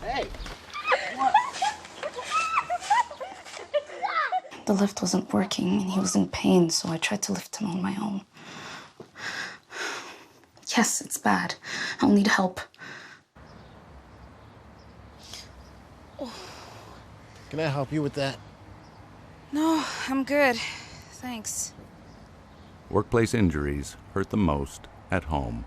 Hey! The lift wasn't working and he was in pain, so I tried to lift him on my own. Yes, it's bad. I'll need help. Can I help you with that? No, I'm good. Thanks. Workplace injuries hurt the most at home.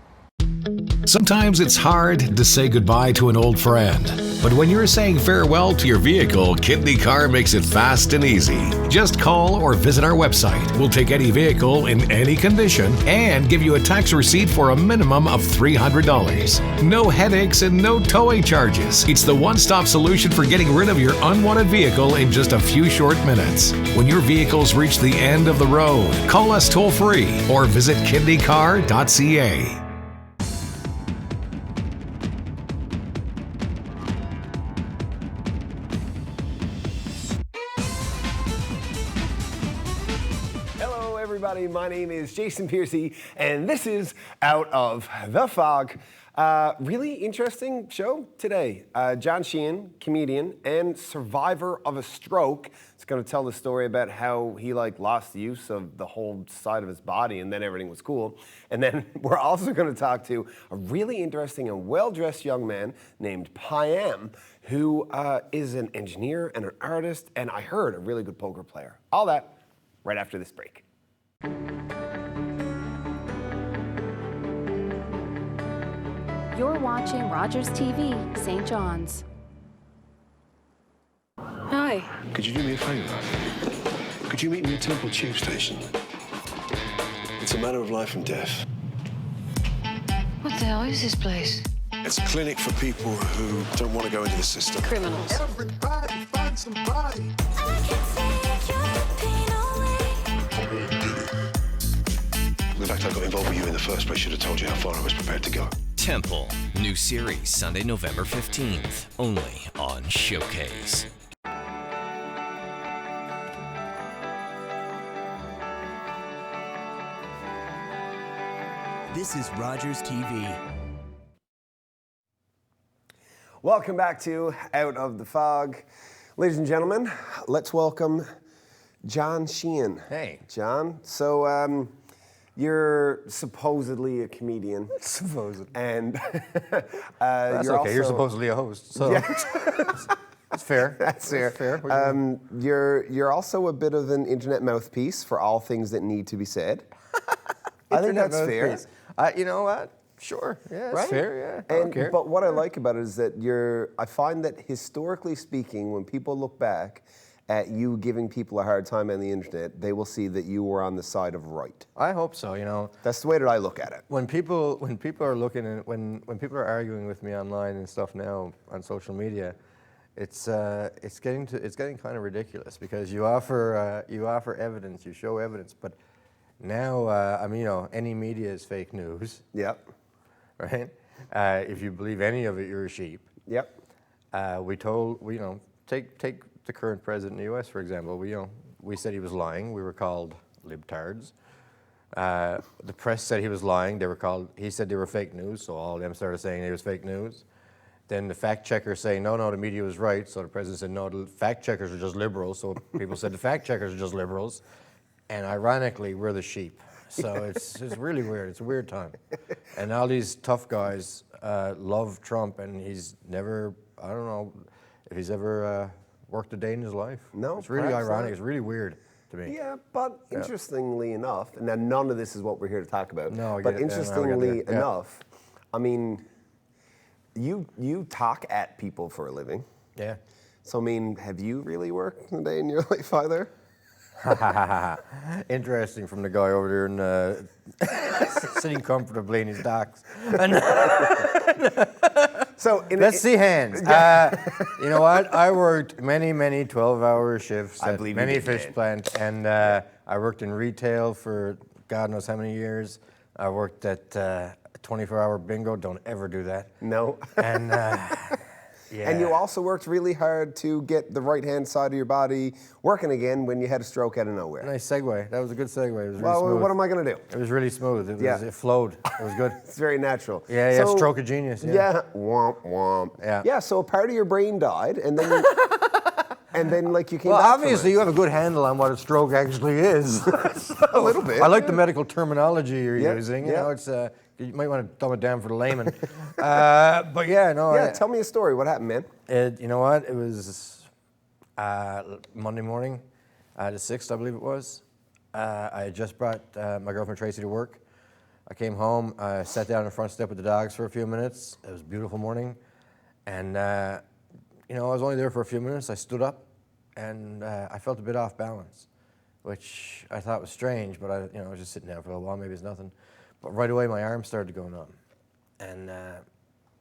Sometimes it's hard to say goodbye to an old friend. But when you're saying farewell to your vehicle, Kidney Car makes it fast and easy. Just call or visit our website. We'll take any vehicle in any condition and give you a tax receipt for a minimum of $300. No headaches and no towing charges. It's the one-stop solution for getting rid of your unwanted vehicle in just a few short minutes. When your vehicles reach the end of the road, call us toll-free or visit kidneycar.ca. Everybody, my name is Jason Piercey, and this is Out of the Fog. Really interesting show today. John Sheehan, comedian and survivor of a stroke, is going to tell the story about how he lost the use of the whole side of his body, and then everything was cool. And then we're also going to talk to a really interesting and well-dressed young man named Payam, who is an engineer and an artist, and I heard a really good poker player. All that right after this break. You're watching Rogers TV, St. John's. Hi. Could you do me a favor? Could you meet me at Temple Tube Station? It's a matter of life and death. What the hell is this place? It's a clinic for people who don't want to go into the system. Criminals. Everybody find somebody. I can take your pain away. The fact I got involved with you in the first place should have told you how far I was prepared to go. Temple, new series Sunday, November 15th, only on Showcase. This is Rogers TV. Welcome back to Out of the Fog. Ladies and gentlemen, let's welcome John Sheehan. Hey. John, so you're supposedly a comedian. Supposedly. And that's you're okay, you're also, supposedly a host, so yeah. that's fair. That's fair. That's fair. You're also a bit of an internet mouthpiece for all things that need to be said. I think that's fair. You know what? Sure. Yeah, that's fair. Yeah. I don't care. But what I like about it is that I find that historically speaking, when people look back at you giving people a hard time on the internet, they will see that you were on the side of right. I hope so. You know, that's the way that I look at it. When people are looking at when people are arguing with me online and stuff now on social media, it's getting kind of ridiculous because you offer evidence, you show evidence, but now I mean, you know, any media is fake news. Yep. Right. If you believe any of it, you're a sheep. Yep. Take the current president in the U.S., for example. We said he was lying. We were called libtards. The press said he was lying. He said they were fake news, so all of them started saying it was fake news. Then the fact checkers say, no, the media was right. So the president said, no, the fact checkers are just liberals. So people said the fact checkers are just liberals. And ironically, we're the sheep. So it's really weird. It's a weird time. And all these tough guys love Trump, and he's never, I don't know if he's ever worked a day in his life. No, it's really ironic. Not. It's really weird to me. Yeah, but interestingly enough, and now none of this is what we're here to talk about. No, but interestingly enough, I mean, you talk at people for a living. Yeah. So I mean, have you really worked a day in your life either? Interesting from the guy over there and sitting comfortably in his docks. So let's see hands. You know what? I worked many 12-hour shifts at many fish plants, and I worked in retail for God knows how many years. I worked at 24-hour bingo. Don't ever do that. No. And And you also worked really hard to get the right-hand side of your body working again when you had a stroke out of nowhere. Nice segue. That was a good segue. It was really Well, smooth. what am I going to do? It was really smooth. It flowed. It was good. It's very natural. Yeah, So- stroke of genius. Yeah, womp womp. Yeah. So a part of your brain died, and then like you came Well, back from obviously it. you have a good handle on what a stroke actually is. A little bit. I like the medical terminology you're using. You yeah. know, it's you might want to dumb it down for the layman. But yeah, no. Yeah, tell me a story. What happened, man? You know what? It was Monday morning, the 6th, I believe it was. I had just brought my girlfriend Tracy to work. I came home, sat down on the front step with the dogs for a few minutes. It was a beautiful morning. And, you know, I was only there for a few minutes. I stood up and I felt a bit off balance, which I thought was strange, but I was just sitting down for a little while, maybe it's nothing. But right away, my arm started to go numb. And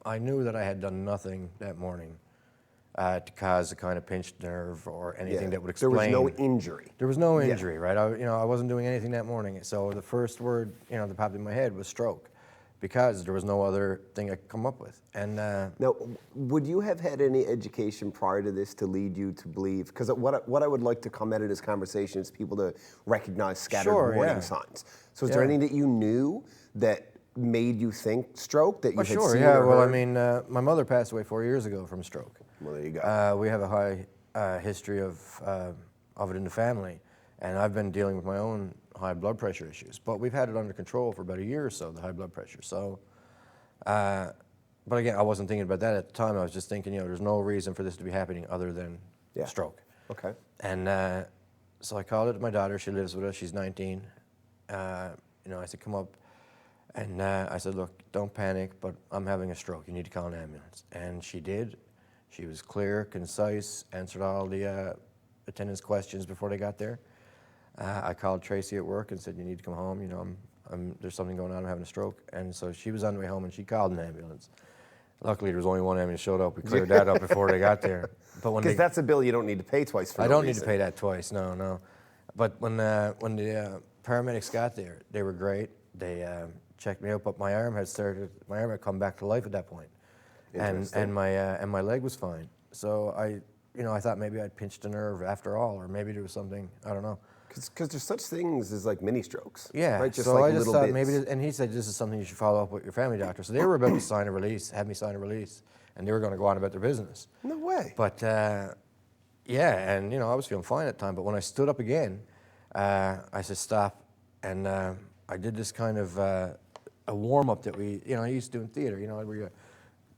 I knew that I had done nothing that morning to cause a kind of pinched nerve or anything that would explain. There was no injury. There was no injury, right? I wasn't doing anything that morning. So the first word, that popped in my head was stroke, because there was no other thing I could come up with. And now, would you have had any education prior to this to lead you to believe? Because what I would like to come out of this conversation is people to recognize scattered warning signs. So is there anything that you knew that made you think stroke that you had sure, seen yeah. or Well, I heard? mean, my mother passed away 4 years ago from stroke. Well, there you go. We have a high history of it in the family, and I've been dealing with my own high blood pressure issues. But we've had it under control for about a year or so, the high blood pressure. So, but again, I wasn't thinking about that at the time. I was just thinking, there's no reason for this to be happening other than stroke. Okay. And so I called it to my daughter. She lives with us. She's 19. I said, come up. And I said, look, don't panic, but I'm having a stroke. You need to call an ambulance. And she did. She was clear, concise, answered all the attendants' questions before they got there. I called Tracy at work and said, you need to come home. There's something going on. I'm having a stroke. And so she was on the way home and she called an ambulance. Luckily, there was only one ambulance showed up. We cleared that up before they got there. But Because that's a bill you don't need to pay twice for. I don't need to pay that twice, no. But when the paramedics got there, they were great. They checked me out, but my arm had come back to life at that point. And my leg was fine. So I thought maybe I'd pinched a nerve after all, or maybe there was something, I don't know. Because there's such things as like mini strokes. Yeah, right? Just so like I just little thought bits. maybe, and he said this is something you should follow up with your family doctor. So they were about to sign a release, have me sign a release, and they were going to go on about their business. No way. But and I was feeling fine at the time, but when I stood up again, I said stop, and I did this kind of a warm-up that I used to do in theater, where you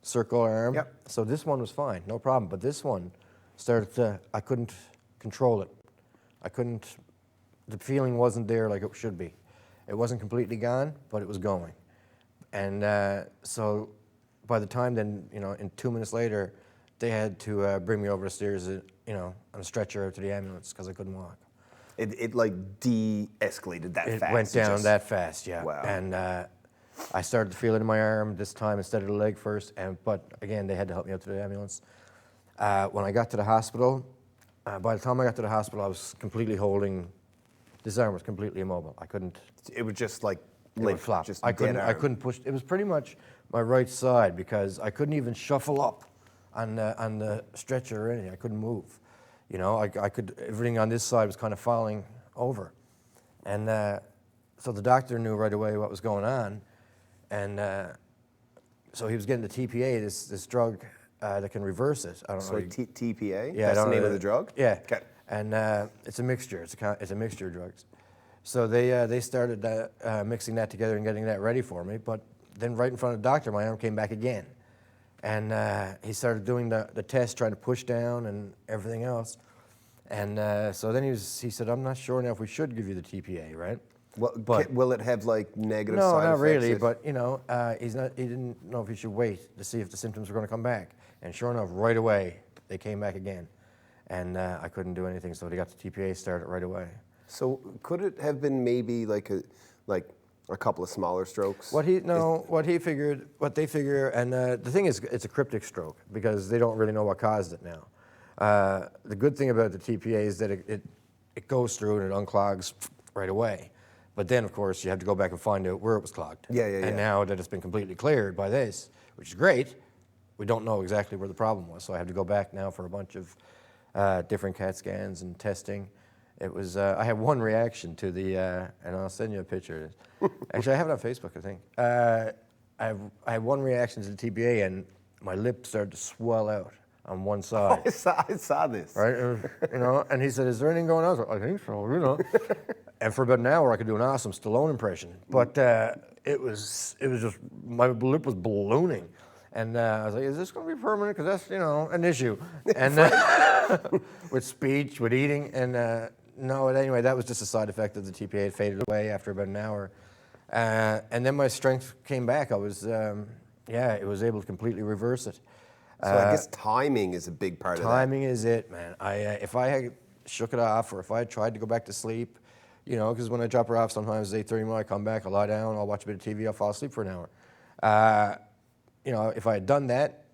circle arm. Yep. So this one was fine, no problem, but this one I couldn't control it. The feeling wasn't there like it should be. It wasn't completely gone, but it was going. And so by the time then, in 2 minutes later, they had to bring me over the stairs, on a stretcher to the ambulance because I couldn't walk. It like de-escalated that fast. It went down that fast, yeah. Wow. And I started to feel it in my arm this time instead of the leg first, but again, they had to help me out to the ambulance. When I got to the hospital, by the time I got to the hospital, I was completely this arm was completely immobile. I couldn't. It was just like It would flop. Just I dead arm. couldn't push. It was pretty much my right side because I couldn't even shuffle up on the stretcher or anything. I couldn't move. I could. Everything on this side was kind of falling over, and so the doctor knew right away what was going on, and so he was getting the TPA, this drug that can reverse it. I don't know. TPA? Yeah, That's the name of the drug? Yeah. Okay. And it's a mixture. It's a mixture of drugs. So they started mixing that together and getting that ready for me. But then right in front of the doctor, my arm came back again. And he started doing the test, trying to push down and everything else. And so then he said, I'm not sure now if we should give you the TPA, right? Well, will it have like negative no, side not effects? really. if- But he didn't know if he should wait to see if the symptoms were going to come back. And sure enough, right away they came back again, and I couldn't do anything. So they got the TPA started right away. So could it have been maybe like a couple of smaller strokes? What they figure, and the thing is, it's a cryptic stroke because they don't really know what caused it now. The good thing about the TPA is that it goes through and it unclogs right away. But then, of course, you have to go back and find out where it was clogged. Yeah. And now that it's been completely cleared by this, which is great, we don't know exactly where the problem was. So I have to go back now for a bunch of different CAT scans and testing. It was, I had one reaction to the, and I'll send you a picture. Actually, I have it on Facebook, I think. I had one reaction to the TPA, and my lip started to swell out on one side. I saw this. Right, you know, and he said, "Is there anything going on?" I was like, "I think so, you know." And for about an hour, I could do an awesome Stallone impression, but it was just, my lip was ballooning, and I was like, "Is this going to be permanent? Because that's, you know, an issue." And with speech, with eating, and no. Anyway, that was just a side effect of the TPA. It faded away after about an hour, and then my strength came back. I was, it was able to completely reverse it. So I guess timing is a big part of that. Timing is it, man. If I had shook it off, or if I had tried to go back to sleep, you know, because when I drop her off, sometimes it's 8:30 when I come back, I'll lie down, I'll watch a bit of TV, I'll fall asleep for an hour. You know, if I had done that,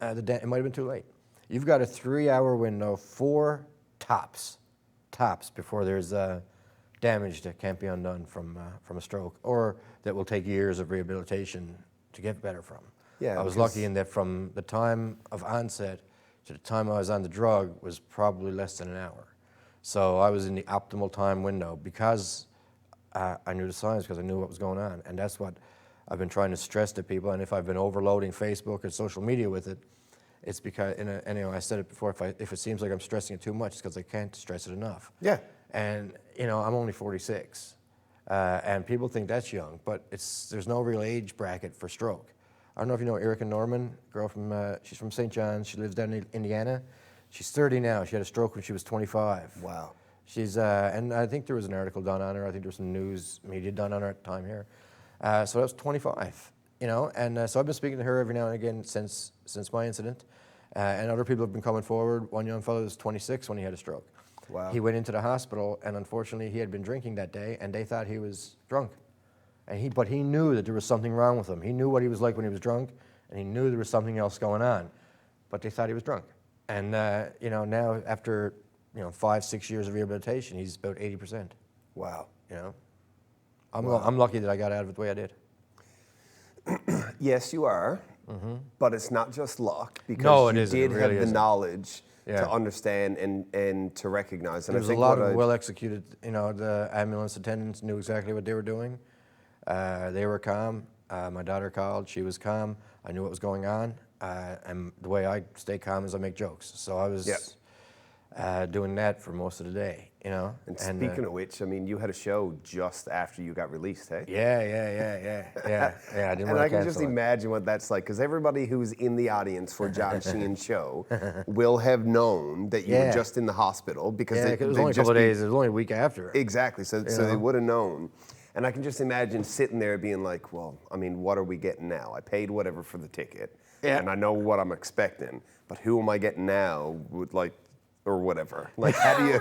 it might have been too late. You've got a 3-hour window, 4 tops before there's damage that can't be undone from a stroke, or that will take years of rehabilitation to get better from. Yeah, I was lucky in that from the time of onset to the time I was on the drug was probably less than an hour. So I was in the optimal time window because I knew the signs, because I knew what was going on. And that's what I've been trying to stress to people. And if I've been overloading Facebook or social media with it, it's because, I said it before, if it seems like I'm stressing it too much, it's because I can't stress it enough. Yeah. And, you know, I'm only 46. And people think that's young, but there's no real age bracket for stroke. I don't know if you know Erica Norman, girl from, she's from St. John's. She lives down in Indiana. She's 30 now. She had a stroke when she was 25. Wow. She's, and I think there was an article done on her. I think there was some news media done on her at the time here. So that was 25, you know, and so I've been speaking to her every now and again since my incident. And other people have been coming forward. One young fellow was 26 when he had a stroke. Wow. He went into the hospital, and unfortunately he had been drinking that day, and they thought he was drunk. But he knew that there was something wrong with him. He knew what he was like when he was drunk, and he knew there was something else going on. But they thought he was drunk. And you know, now after 5-6 years of rehabilitation, he's about 80%. Wow. You know, I'm lucky that I got out of it the way I did. Yes, you are. Mm-hmm. But it's not just luck, because you did really have the isn't. knowledge to understand and to recognize. And there was a lot of well executed. You know, the ambulance attendants knew exactly what they were doing. They were calm. My daughter called. She was calm. I knew what was going on. And the way I stay calm is I make jokes. So I was doing that for most of the day, you know. And speaking of which, I mean, you had a show just after you got released, hey? Yeah. I didn't and I can just it. imagine what that's like, because everybody who's in the audience for John Sheehan's show will have known that you were just in the hospital, because it was only a couple of days. It was only a week after. Exactly. So they would have known. And I can just imagine sitting there being like, well, I mean, what are we getting now? I paid whatever for the ticket, and I know what I'm expecting, but who am I getting now? Or whatever. Like, how do you?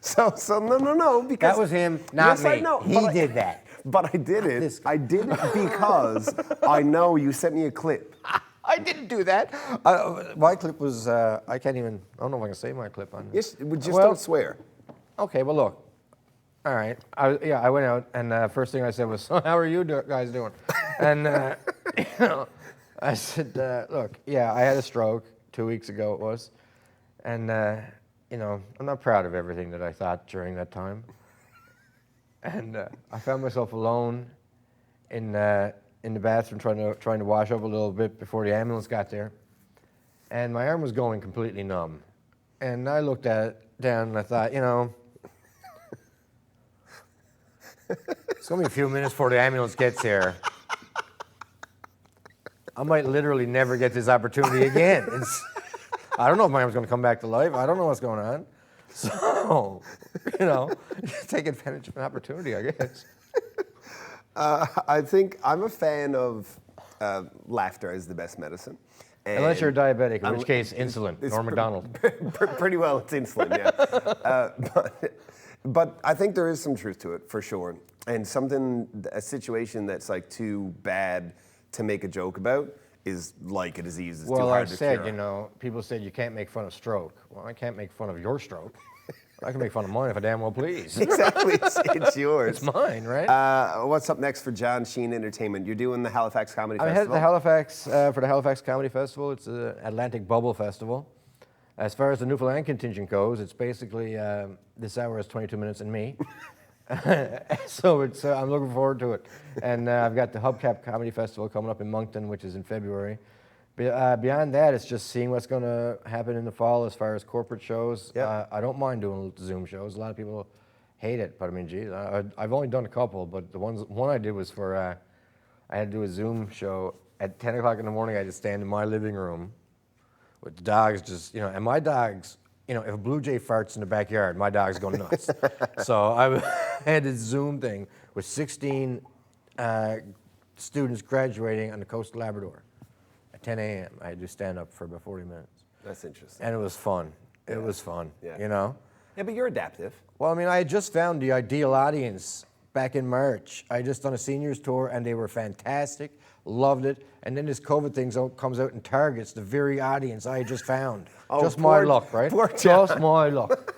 So no, because that was him, not me. I know, he did that. But I did it. I did it because I know you sent me a clip. I didn't do that. My clip was. I can't even. I don't know if I can say my clip on. Yes, don't swear. Okay, well look. All right. I went out, and first thing I said was, "So how are you guys doing?" And you know, I said, "Look, I had a stroke 2 weeks ago. It was." And, you know, I'm not proud of everything that I thought during that time. And I found myself alone in the bathroom trying to wash up a little bit before the ambulance got there. And my arm was going completely numb. And I looked down and I thought, you know, it's going to be a few minutes before the ambulance gets here. I might literally never get this opportunity again. I don't know if my arm's going to come back to life. I don't know what's going on. So, you know, take advantage of an opportunity, I guess. I think I'm a fan of laughter as the best medicine. And unless you're diabetic, in which case insulin or McDonald's. Pretty well, it's insulin, yeah. But I think there is some truth to it, for sure. And a situation that's like too bad to make a joke about is like a disease that's too hard to cure. You know, people said you can't make fun of stroke. Well, I can't make fun of your stroke. I can make fun of mine if I damn well please. Exactly, it's yours. It's mine, right? What's up next for John Sheehan Entertainment? You're doing the Halifax Comedy I'm Festival? headed to Halifax for the Halifax Comedy Festival. It's an Atlantic Bubble Festival. As far as the Newfoundland contingent goes, it's basically this hour is 22 minutes and me. So it's I'm looking forward to it. And I've got the Hubcap Comedy Festival coming up in Moncton, which is in February. Beyond that, it's just seeing what's going to happen in the fall as far as corporate shows. Yep. I don't mind doing Zoom shows. A lot of people hate it, but I mean, geez, I've only done a couple, but one I did was for, I had to do a Zoom show at 10 o'clock in the morning. I had to stand in my living room with the dogs just, and my dogs, if a blue jay farts in the backyard, my dogs go nuts. So I had this Zoom thing with 16 students graduating on the coast of Labrador. At 10 a.m. I had to stand up for about 40 minutes. That's interesting. And it was fun. Yeah. It was fun, Yeah, but you're adaptive. Well, I mean, I had just found the ideal audience back in March. I had just done a seniors tour, and they were fantastic, loved it. And then this COVID thing comes out and targets the very audience I had just found. Oh, just my luck, right? Just my luck.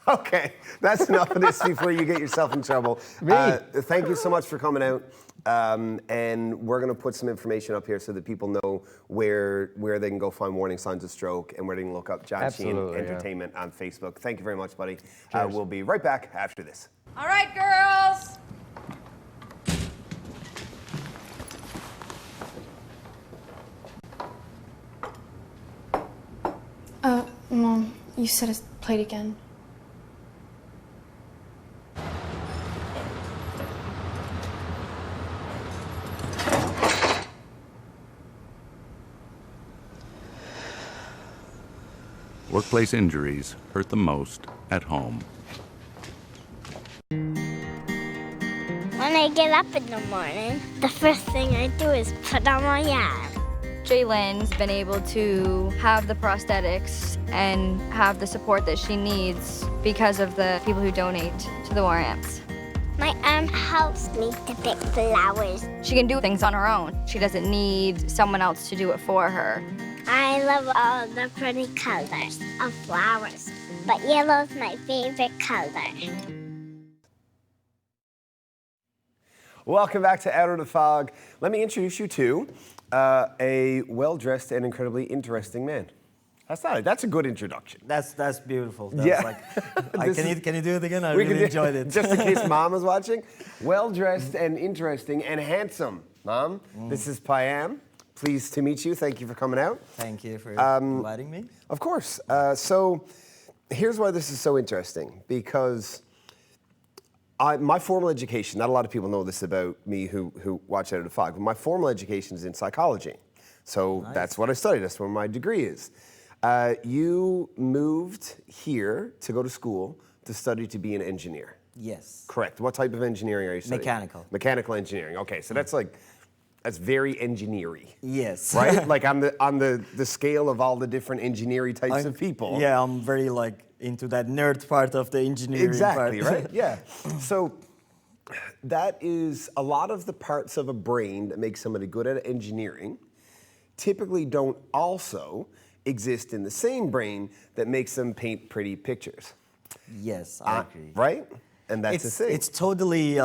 Okay, that's enough of this before you get yourself in trouble. Thank you so much for coming out. And we're going to put some information up here so that people know where they can go find warning signs of stroke and where they can look up John Sheehan Entertainment on Facebook. Thank you very much, buddy. We'll be right back after this. All right, girls. Mom, you said it's played again. Workplace injuries hurt the most at home. When I get up in the morning, the first thing I do is put on my yarn. Jaylen's been able to have the prosthetics and have the support that she needs because of the people who donate to the war amps. My arm helps me to pick flowers. She can do things on her own. She doesn't need someone else to do it for her. I love all the pretty colors of flowers, but yellow's my favorite color. Welcome back to Out of the Fog. Let me introduce you to a well-dressed and incredibly interesting man. That's a good introduction. That's beautiful. Yeah. Can you do it again? I really enjoyed it. Just in case Mom was watching. Well-dressed and interesting and handsome, Mom. This is Payam. Pleased to meet you. Thank you for coming out. Thank you for inviting me. Of course. So here's why this is so interesting, because my formal education, not a lot of people know this about me who watch Out of the Fog, but my formal education is in psychology. So that's what I studied. That's where my degree is. You moved here to go to school to study to be an engineer. Yes. Correct. What type of engineering are you studying? Mechanical. Mechanical engineering. Okay, so that's very engineering. Yes. Right? Like on the scale of all the different engineering types of people. Yeah, I'm very into that nerd part of the engineering exactly, part. Right? Yeah. So that is a lot of the parts of a brain that make somebody good at engineering typically don't also exist in the same brain that makes them paint pretty pictures. Yes, I agree. Right? And that's the thing. It's totally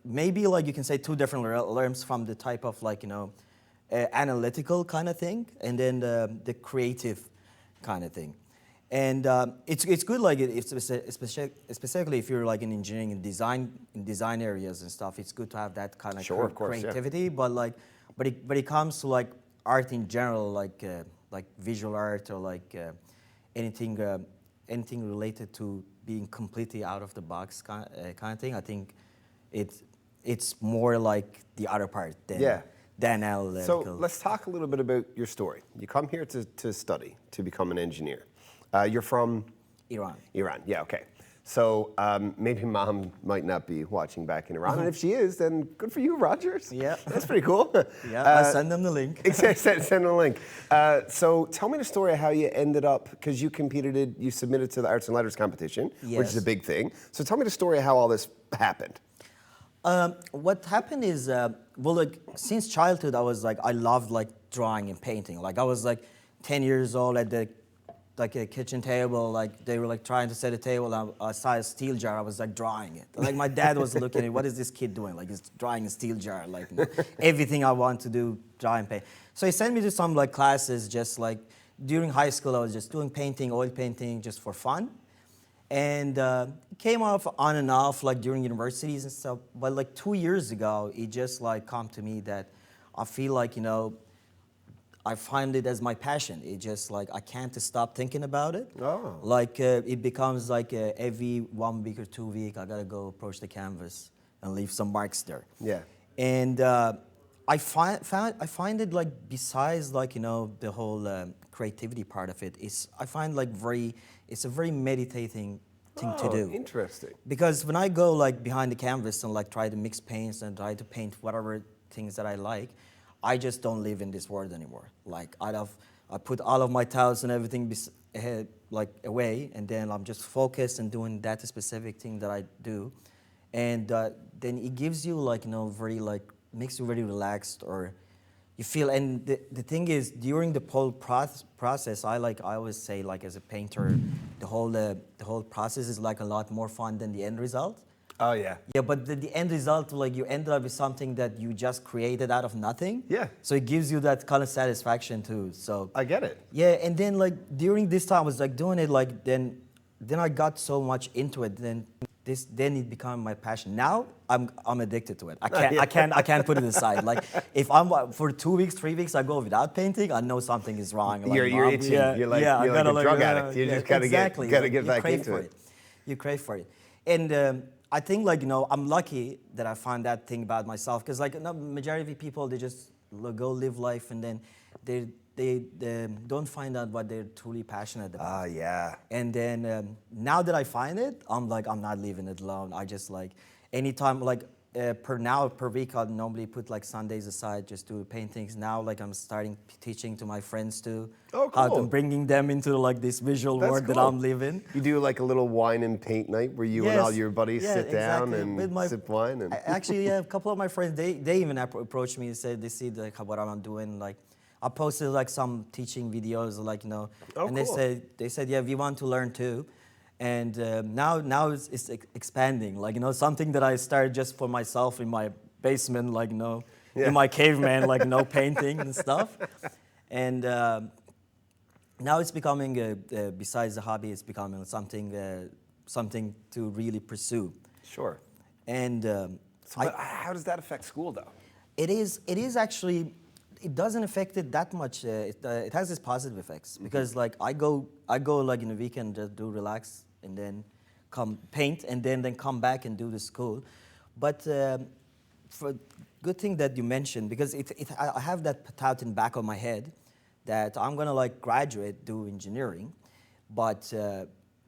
maybe you can say two different realms from the type of analytical kind of thing and then the creative kind of thing. And it's good especially if you're in engineering and design areas and stuff. It's good to have that kind of creativity. Yeah. But it comes to art in general, like visual art or anything related to being completely out of the box kind of thing. I think it's more like the other part than analytical. So let's talk a little bit about your story. You come here to study, to become an engineer. You're from? Iran. Iran, yeah, okay. So maybe Mom might not be watching back in Iran, and if she is, then good for you, Rogers. Yeah. That's pretty cool. Yeah, I'll send them the link. Send them the link. So tell me the story of how you ended up, because you submitted to the Arts and Letters competition, which is a big thing. So tell me the story of how all this happened. What happened is, since childhood, I loved drawing and painting. I was 10 years old at the like a kitchen table, like they were like trying to set a table. I saw a steel jar. I was like drawing it. Like my dad was looking at it. What is this kid doing? Like he's drawing a steel jar. Like everything I want to do, draw and paint. So he sent me to some like classes. Just like during high school, I was just doing painting, oil painting, just for fun. And it came off on and off like during universities and stuff. But like 2 years ago, it just like come to me that I feel like, you know, I find it as my passion. It just like, I can't stop thinking about it. Oh. Like it becomes like every 1 week or 2 weeks, I gotta go approach the canvas and leave some marks there. Yeah. And I find it like, besides like, you know, the whole creativity part of it, I find like it's a very meditating thing to do. Interesting. Because when I go like behind the canvas and like try to mix paints and try to paint whatever things that I like, I just don't live in this world anymore. Like I put all of my towels and everything like away, and then I'm just focused and doing that specific thing that I do, and then it gives you like, you know, very like, makes you very relaxed, or you feel. And the thing is, during the whole process, I always say, like as a painter, the whole process is like a lot more fun than the end result. Oh, yeah. Yeah, but the end result, like you end up with something that you just created out of nothing. Yeah. So it gives you that kind of satisfaction too. So I get it. Yeah, and then like during this time, I was like doing it, like then I got so much into it. Then it became my passion. Now I'm addicted to it. I can't put it aside. Like if I'm for 2 weeks, 3 weeks, I go without painting, I know something is wrong. Like, you're itching. Yeah, you're like yeah, a drug addict. You just gotta get back into it. You crave for it. And I think, like, you know, I'm lucky that I found that thing about myself, because like majority of people, they just go live life and then they don't find out what they're truly passionate about. Ah, yeah. And then now that I find it, I'm like, I'm not leaving it alone. I just like, anytime, like per week, I'll normally put like Sundays aside, just do paintings. Now, like I'm starting teaching to my friends too. Oh, cool. I'm bringing them into like this visual world that I'm living. You do like a little wine and paint night where you and all your buddies sit down and sip wine. And actually, yeah, a couple of my friends, they even approached me and said they see like what I'm doing. Like I posted like some teaching videos, like, you know, and they said, yeah, we want to learn too. And now it's expanding, like, you know, something that I started just for myself in my basement, like, you know, in my caveman, like, no painting and stuff. And now it's becoming, besides a hobby, it's becoming something to really pursue. Sure. And how does that affect school, though? It is actually, it doesn't affect it that much. It has its positive effects, because like I go like in the weekend, just do relax, and then come paint, and then come back and do the school. But for good thing that you mentioned, because I have that thought in the back of my head that I'm gonna like graduate, do engineering, but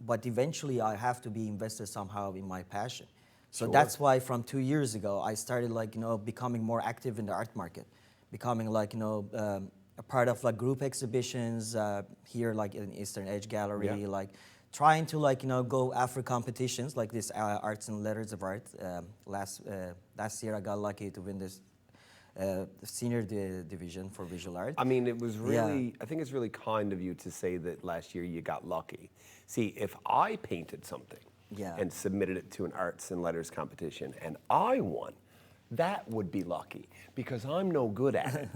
eventually I have to be invested somehow in my passion. So that's why from 2 years ago I started, like, you know, becoming more active in the art market, becoming like, you know, a part of like group exhibitions here, like in Eastern Edge Gallery, like trying to, like, you know, go after competitions like this Arts and Letters of Art. Last year I got lucky to win this senior division for visual art. I mean, it was really, I think it's really kind of you to say that last year you got lucky. See, if I painted something and submitted it to an Arts and Letters competition and I won, that would be lucky, because I'm no good at it.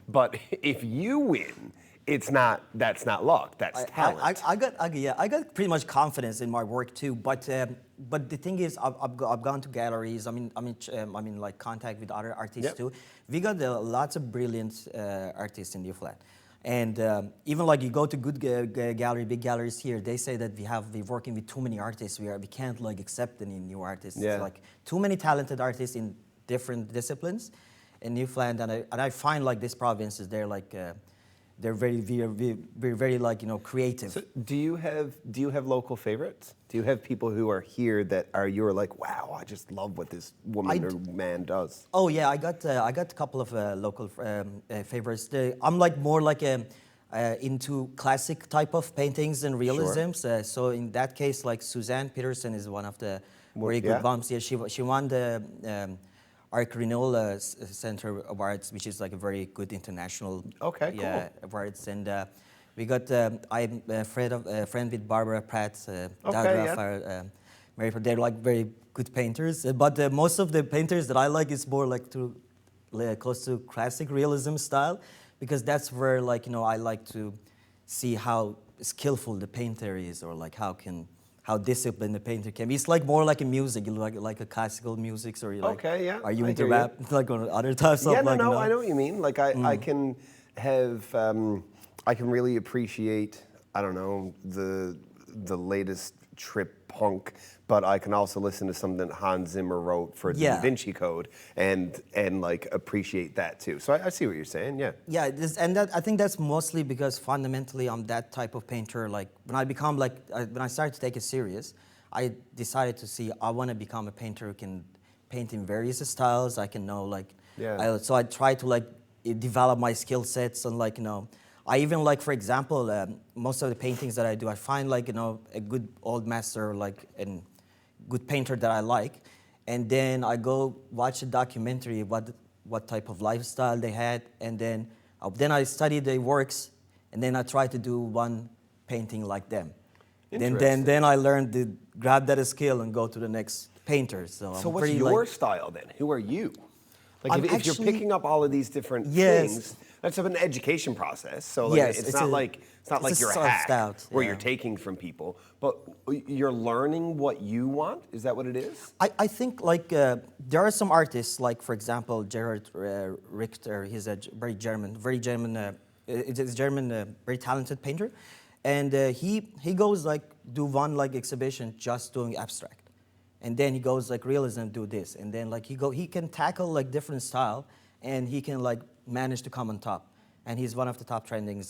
But if you win, that's not luck, that's talent. I got pretty much confidence in my work too. But the thing is, I've gone to galleries. I'm in like contact with other artists too. We got lots of brilliant artists in Newfoundland. And even like you go to good big galleries here, they say that we're working with too many artists. We can't like accept any new artists. Yeah. Like too many talented artists in different disciplines in Newfoundland, and I find like these provinces, they're like they're very like, you know, creative. So do you have local favorites? Do you have people who are here that you're like, wow, I just love what this woman or man does? Oh yeah, I got a couple of local favorites. I'm like more like into classic type of paintings and realisms. So in that case, like Suzanne Peterson is one of the very good bumps. Yeah, she won the Arc Renewal Center Awards, which is like a very good international awards. And We got, I'm a friend with Barbara Pratt, Mary, they're like very good painters. But most of the painters that I like is more like close to classic realism style, because that's where like, I like to see how skillful the painter is, or like how disciplined the painter can be. It's like more like a music, like a classical music, or like, are you into rap, like on other types of like, I know what you mean. Like I can have, I can really appreciate, I don't know, the latest trip punk, but I can also listen to something that Hans Zimmer wrote for the Da Vinci Code and like appreciate that too. So I see what you're saying, yeah. Yeah, I think that's mostly because fundamentally I'm that type of painter. Like when I started to take it serious, I decided to see I want to become a painter who can paint in various styles. I can know like, so I try to like develop my skill sets and like, I even like, for example, most of the paintings that I do, I find like, a good old master, like a good painter that I like, and then I go watch a documentary, what type of lifestyle they had, and then I study their works, and then I try to do one painting like them. Then I learned to grab that skill and go to the next painter. So what's your style then? Who are you? Like if you're picking up all of these different things, that's an education process. So like, it's not like you're a hack where you're taking from people, but you're learning what you want. Is that what it is? I think like there are some artists, like for example Gerhard Richter. He's a very German, very talented painter, and he goes like do one like exhibition just doing abstract. And then he goes like realism, do this, and then like he can tackle like different style, and he can like manage to come on top. And he's one of the top trending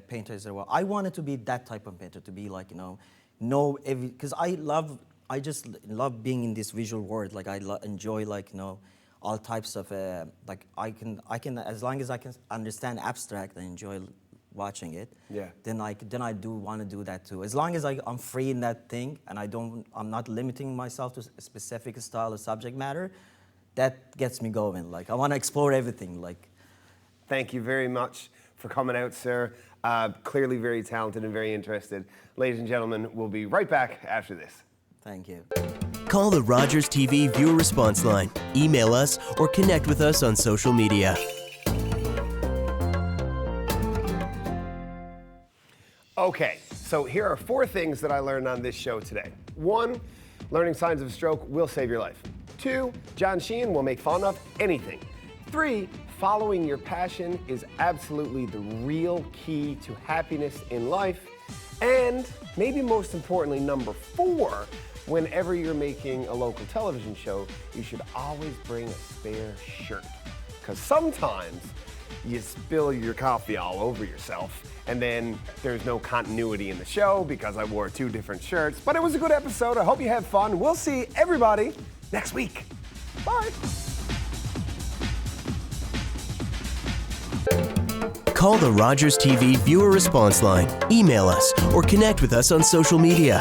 painters as well. I wanted to be that type of painter, to be like because I just love being in this visual world. Like I enjoy like all types of like I can as long as I can understand abstract, I enjoy watching it. Yeah. Then I do want to do that too. As long as I'm free in that thing and I'm not limiting myself to a specific style or subject matter, that gets me going. Like I want to explore everything. Like. Thank you very much for coming out, sir. Clearly very talented and very interested. Ladies and gentlemen, we'll be right back after this. Thank you. Call the Rogers TV viewer response line, email us, or connect with us on social media. Okay, so here are 4 things that I learned on this show today. 1, learning signs of a stroke will save your life. 2, John Sheehan will make fun of anything. 3, following your passion is absolutely the real key to happiness in life. And maybe most importantly, number 4, whenever you're making a local television show, you should always bring a spare shirt. Because sometimes you spill your coffee all over yourself, and then there's no continuity in the show because I wore 2 different shirts. But it was a good episode. I hope you had fun. We'll see everybody next week. Bye. Call the Rogers TV viewer response line, email us, or connect with us on social media.